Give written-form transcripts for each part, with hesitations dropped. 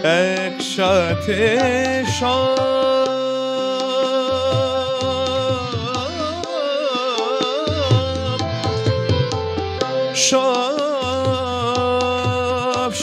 একসাথে সব সব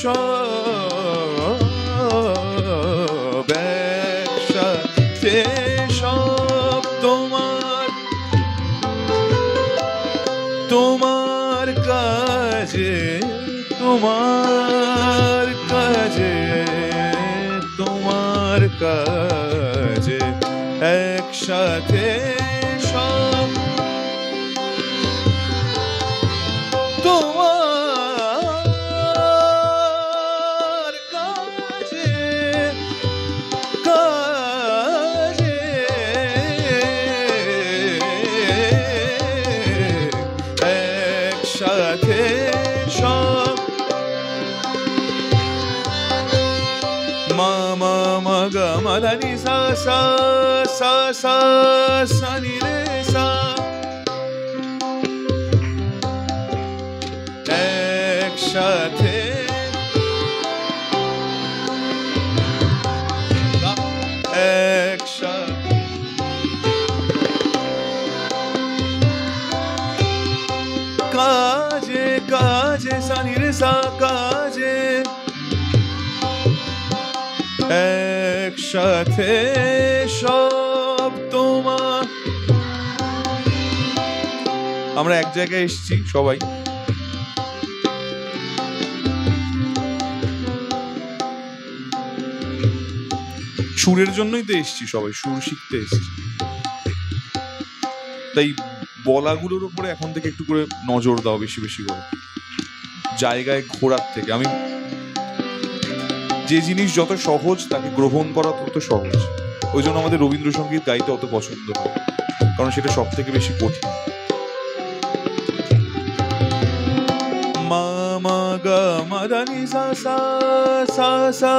সব একসাথে সব তোমার তোমার কাজে তোমার কাজে তোমার কাজে একসাথে সব তোমার কাজে কাজে একসাথে সব মা মা মা গা মা ধা নি সা সা সা সা সা নি রে সা একসাথে একসাথে কাজে কাজে সা নি রে সা কাজে একসাথে সব তোমার। আমরা এক জায়গায় এসেছি সবাই, সুরের জন্যই তো এসেছি সবাই, সুর শিখতে এসেছি। তাই বলাগুলোর উপরে এখন থেকে একটু করে নজর দাও, বেশি বেশি করে জায়গায় ঘোরার থেকে। আমি যে জিনিস যত সহজ তাকে গ্রহণ করা তত সহজ, ওই জন্য আমাদের রবীন্দ্রসঙ্গীত গাইতে অত পছন্দ হয়, কারণ সেটা সব থেকে বেশি কঠিন। মা মা গা মা ধা নি সা সা সা সা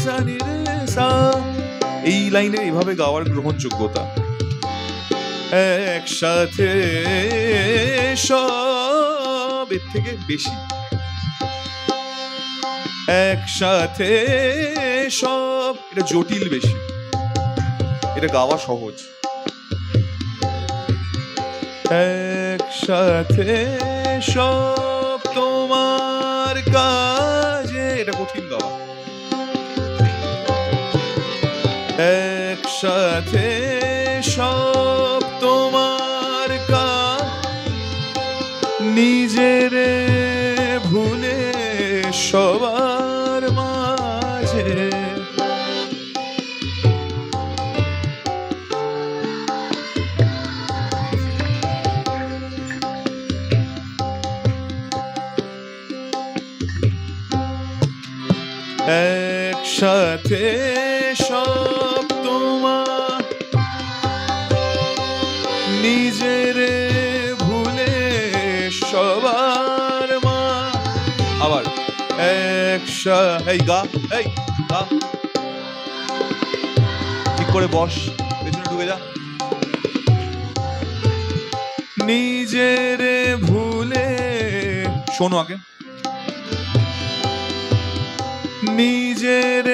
সা নি রে সা, এই লাইনে এইভাবে গাওয়ার গ্রহণযোগ্যতা। একসাথে সব, এর থেকে বেশি। একসাথে সব, এটা জটিল বেশি, এটা গাওয়া সহজ। একসাথে সব তোমার কাজে, এটা কঠিন গাওয়া। একসাথে সব তোমার কাজ, নিজের ভুলে সবার মাঝে একসাথে সব তোমার, নিজের ভুলে সবার মা। আবার এই গা, এই গা, ঠিক করে বস, পেছনে ঢুকে যা। নিজের ভুলে, শোনো আগে, নিজের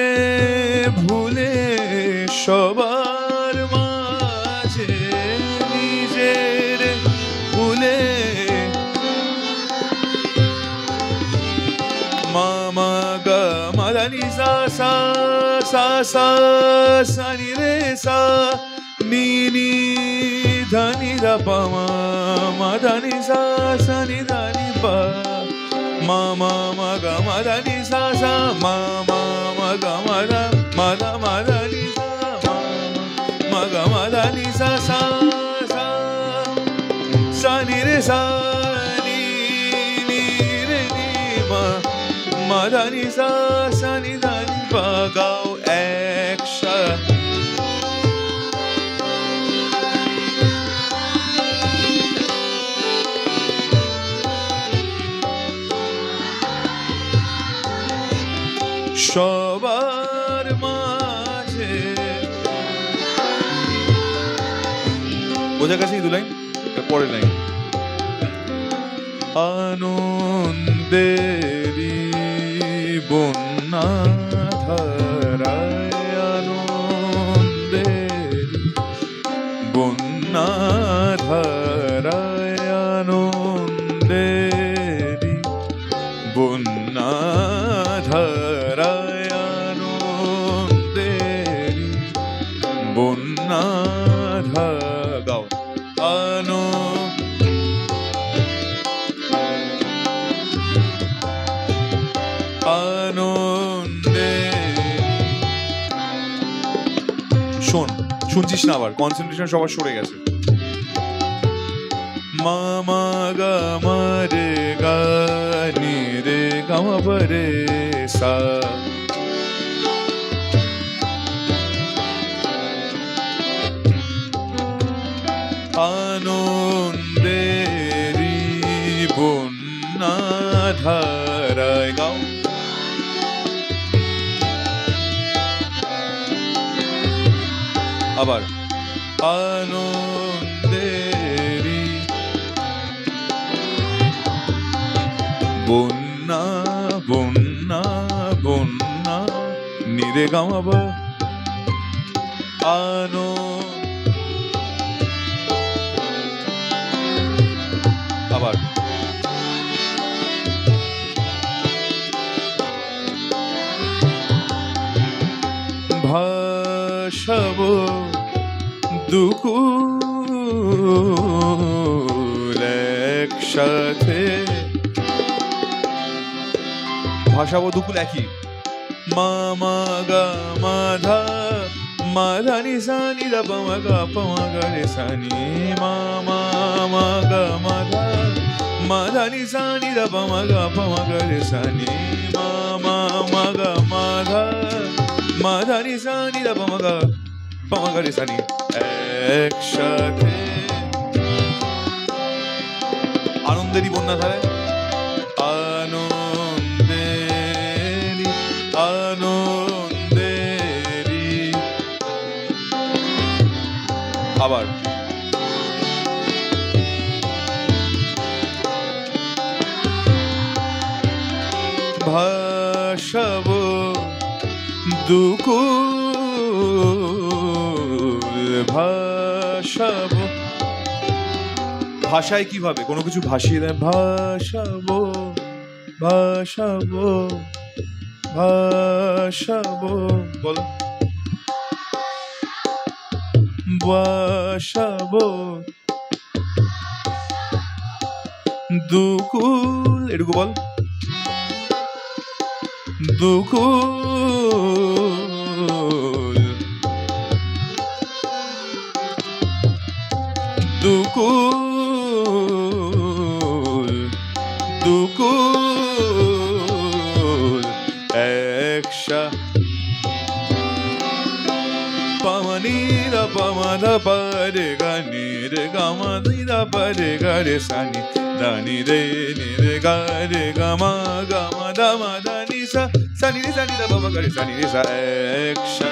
ভুলে সবার মাঝে, নিজের ভুলে মা মা গা মা ধা নি সা সা সা সা সা নি রে সা নি নি ধা নি ধা পা মা মা ধা নি সা সা নি ধা নি পা মা মা মা গা মা ধা নি সা সা মা মা মা গা মা ধা নি সা মা গা মা ধা নি সা সা সা সা নি রে সা নি নি রে নি মা মা ধা নি সা সা নি ধা নি পা। গাও একসাথে সবার মাঝে। বোঝা গেছে? দু লাইন, পরের লাইন। আনন্দেরি বন্যা বন্যা ধারায় আনন্দেরি বন্যা গাও আনন্দে শোন, শুনছিস না আবার? কনসেন্ট্রেশন সবার সরে গেছে। মামা গা মা রে গা নি রে গা মা পা রে সা আনন্দেরি বন্যা ধারায় গাও আবার আনন্দেরি বন্যা বন্যা বন্যা নিরে গামাবা আবার ভাসাবো দুকুল একসাথে ভাসাবো দুকুল একই মামা গা মাধা মাধা নি সা নি দা পা মা গা রে সা নি মামা মা গা মাধা মাধা নি সা নি দা পা মা গা রে সা নি মামা মা গা মাধা মাধা নি সা নি দা পা মা রে সা নি একসাথে আনন্দেরই বন্যা ধারায় আনন্দেরই আনন্দেরই আবার ভাসাবো দুকুল ভাসাবো ভাষায় কিভাবে কোনো কিছু ভাসিয়ে দেয় ভাসাবো ভাসাবো ভাসাবো বলো ভাসাবো দুকুল এটুকু বল দুকুল দুকুল দুকুল একসা পামানি দা পামাধা পারে গানি রে গামা দা পারে গারে সানি দানি রে নি রে গা রে গামা গামা দামা দানি সা সানি রে সানি দা বাবা গারে সানি রে সা একসা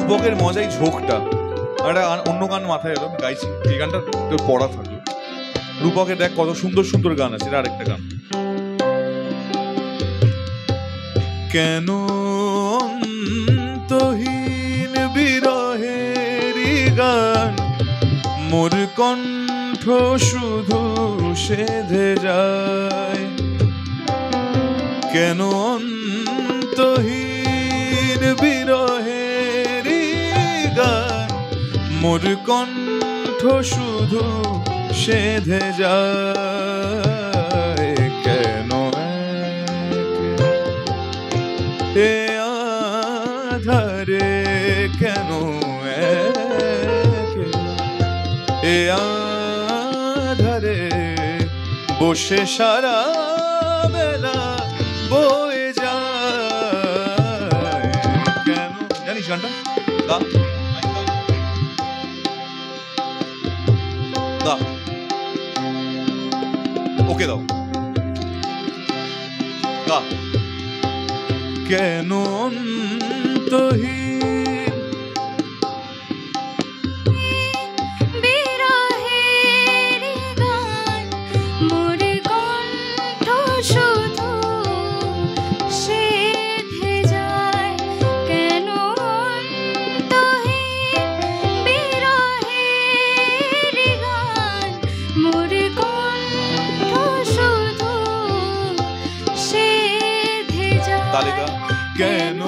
রূপকের মজাই ঝোঁকটা। একটা অন্য গান মাথায় এলো, গাইছি এই গানটা তোর পড়া থাকলো। রূপকের দেখ কত সুন্দর সুন্দর গান আছে। এটা আরেকটা গান। কেন অন্তহীন বিরহেরই গান মোর কণ্ঠ শুধু সেধে যায়, কেন অন্তহীন বিরহেরই গান মোর কণ্ঠ শুধু সেধে যায়, কেন এ আধারে কেন এ আধারে বসে সারা বেলা বয়ে যায়, কেন জানিস গানটা? গা গা ওকে দাও গা। কেন অন্তহীন বিরহের গান মোর কণ্ঠ শুধু সেধে যায় কেন অন্তহীন বিরহের গান মোর কণ্ঠ শুধু সেধে যায় তালিকা কেন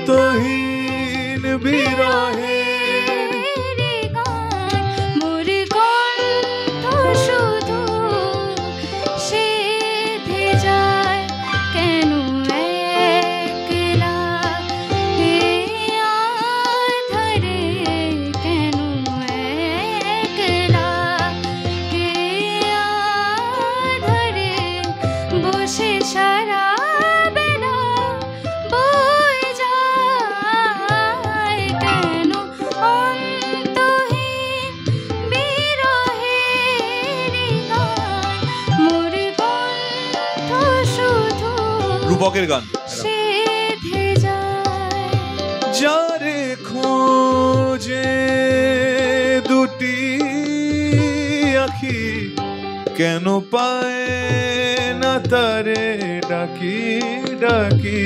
অন্তহীন বিরহের গান মোর কণ্ঠ শুধু সেধে যায় কেন একলা এ আঁধারে কেন একলা এ আঁধারে বসে সারা বেলা বয়ে যায় কেন অন্তহীন বিরহের গান মোর কণ্ঠ শুধু রূপকের গান সেধে যায় যারে খোঁজে দুটি আখি কেন পায় না তারে ডাকি ডাকি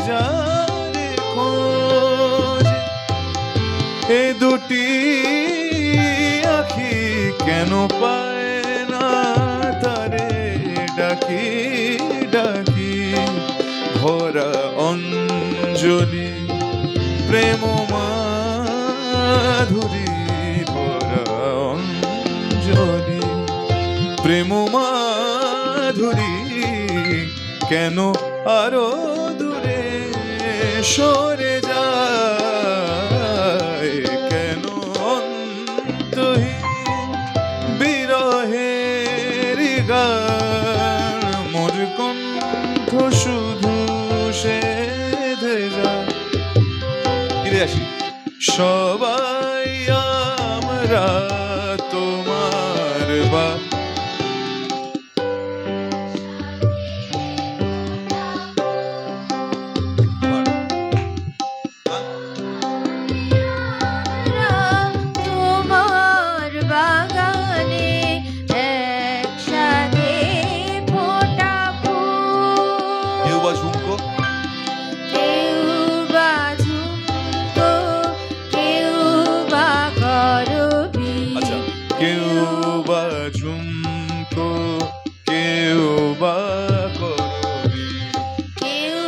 যারে খোঁজে এ দুটি আখি কেন পায় না তারে ডাকি ডাকি ভরা অঞ্জলি প্রেম মাধুরী ভরা অঞ্জলি প্রেম মাধুরী কেন আরো দূরে সরে যায় কেন অন্তহীন বিরহের গান মোর কণ্ঠ শুধু সেধে যায় ফিরে আসি সবাই আমরা তোমার বা তোমার বাগানে একসাথে ফোটা ফুল কেউ বা ঝুমকো কেউ বা ঝুমকো কেউ বা করবি আচ্ছা কেউ বা ঝুমকো কেউ বা করবি কেউ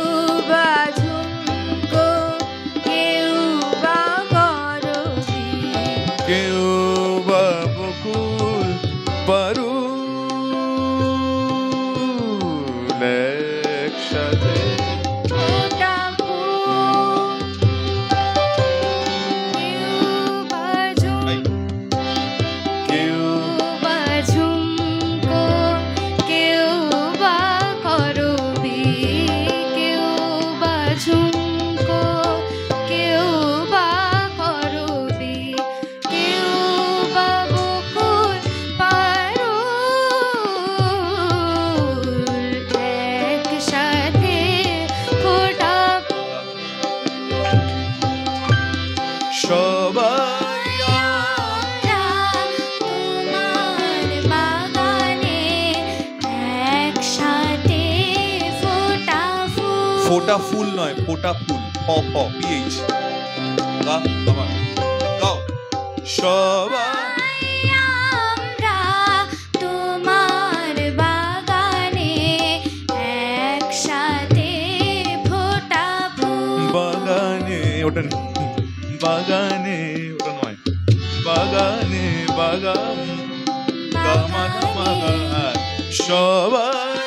বা ঝুমকো কেউ বা করবি কেউ বা বকুল পারুল একসাথে ফোটা ফুল কেউ বা কেউ বা ঝুমকো কেউ বা করবি কেউ বা ঝুমকো কেউ বা করবি কেউ বা বকুল পারুল একসাথে ফোটা সবাই তোমার বাগানে একসাথে ফোটা ফুল ফোটা ফুল নয় ফোটা ফুল ফ ফ পিএইচ গা আবার গাও সবাই আমরা তোমার বাগানে একসাথে ফোটা ফুল বাগানে ওটা বাগানে ওটা নয় বাগানে বাগান গামা গামা গা সবাই